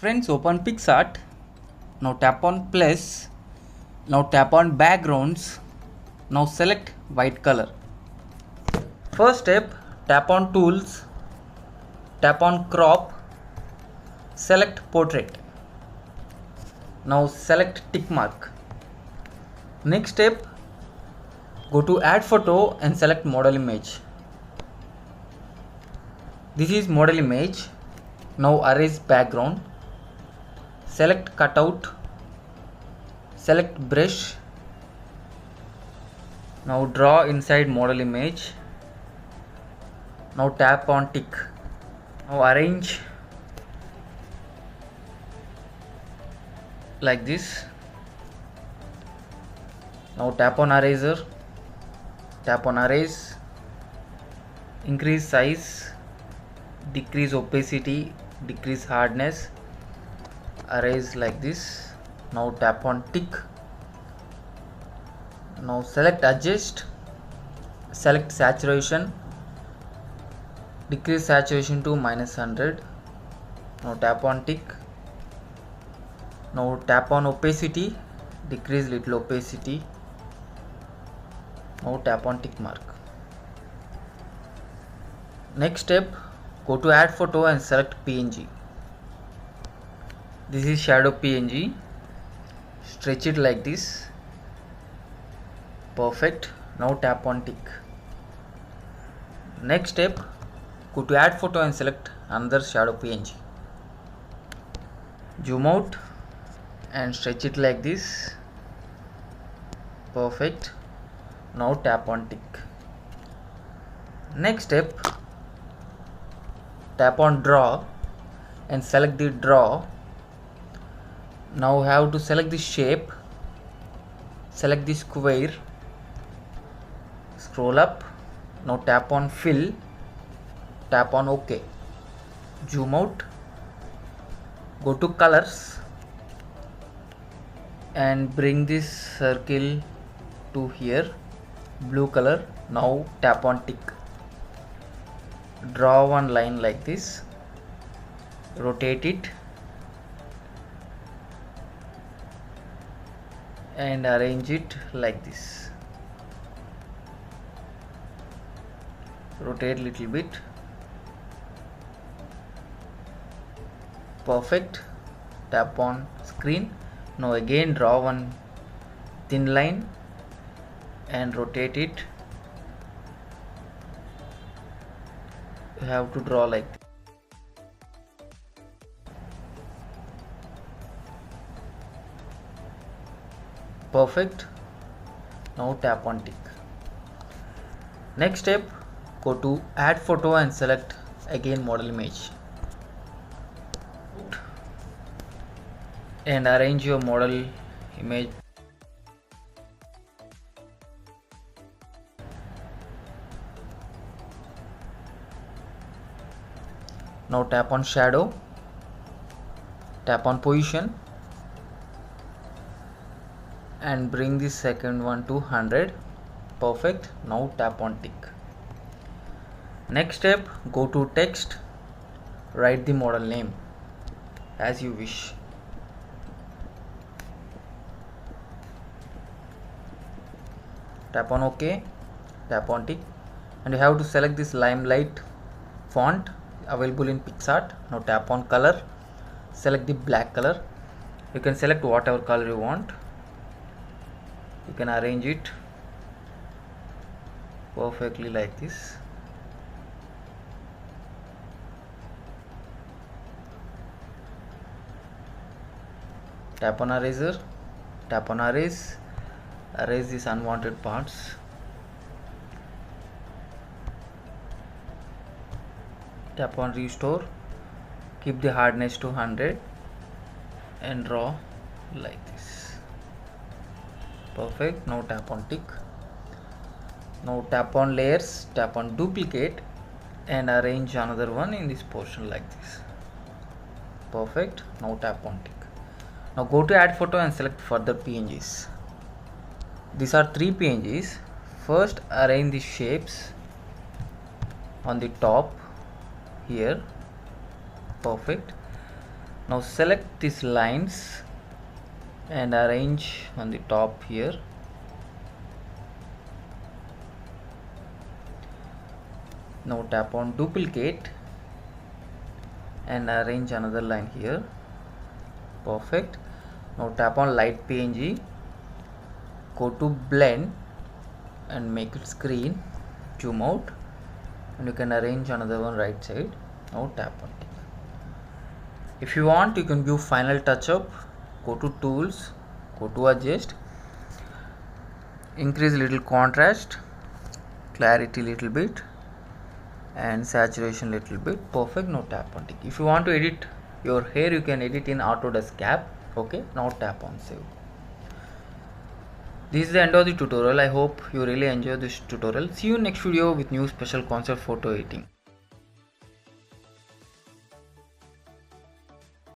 Friends, open PicsArt. Now tap on plus. Now tap on backgrounds. Now select white color. First step, tap on tools. Tap on crop. Select portrait. Now select tick mark. Next step, go to add photo and select model image. This is model image. Now erase background. Select cutout. Select brush. Now draw inside model image. Now tap on tick. Now arrange like this. Now tap on eraser. Tap on erase. Increase size. Decrease opacity. Decrease hardness. Erase like this. Now tap on tick. Now select adjust. Select saturation. Decrease saturation to -100. Now tap on tick. Now tap on opacity. Decrease little opacity. Now tap on tick mark. Next step, go to add photo and select PNG. This is shadow PNG. Stretch it like this. Perfect. Now tap on tick. Next step, go to add photo and select another shadow PNG. Zoom out and stretch it like this. Perfect. Now tap on tick. Next step, tap on draw and select the draw. Now have to select the shape. Select the square. Scroll up. Now tap on fill. Tap on OK. Zoom out. Go to colors and bring this circle to here. Blue color. Now tap on tick. Draw one line like this. Rotate it and arrange it like this. Rotate little bit. Perfect. Tap on screen. Now again draw one thin line and rotate it. You have to draw like this. Perfect. Now tap on tick. Next step, go to add photo and select again model image and arrange your model image. Now tap on shadow. Tap on position and bring the second one to 100. Perfect. Now tap on tick. Next step, go to text. Write the model name as you wish. Tap on OK. Tap on tick. And you have to select this limelight font available in PicsArt. Now tap on color. Select the black color. You can select whatever color you want. You can arrange it perfectly like this. Tap on eraser. Tap on erase. Erase these unwanted parts. Tap on restore. Keep the hardness to 100 and draw like this. Perfect. Now tap on tick. Now tap on layers. Tap on duplicate and arrange another one in this portion like this. Perfect. Now tap on tick. Now go to add photo and select further PNGs. These are 3 PNGs. First, arrange the shapes on the top here. Perfect. Now select these lines and arrange on the top here. Now tap on duplicate and arrange another line here. Perfect. Now tap on light PNG, go to blend and make it screen, zoom out, and you can arrange another one right side. Now tap on it. If you want, you can give final touch up, go to tools, go to adjust, increase little contrast, clarity little bit, and saturation little bit. Perfect. Now tap on tick. If you want to edit your hair, you can edit in Autodesk app. Okay, now tap on save. This is the end of the tutorial. I hope you really enjoyed this tutorial. See you next video with new special concept photo editing.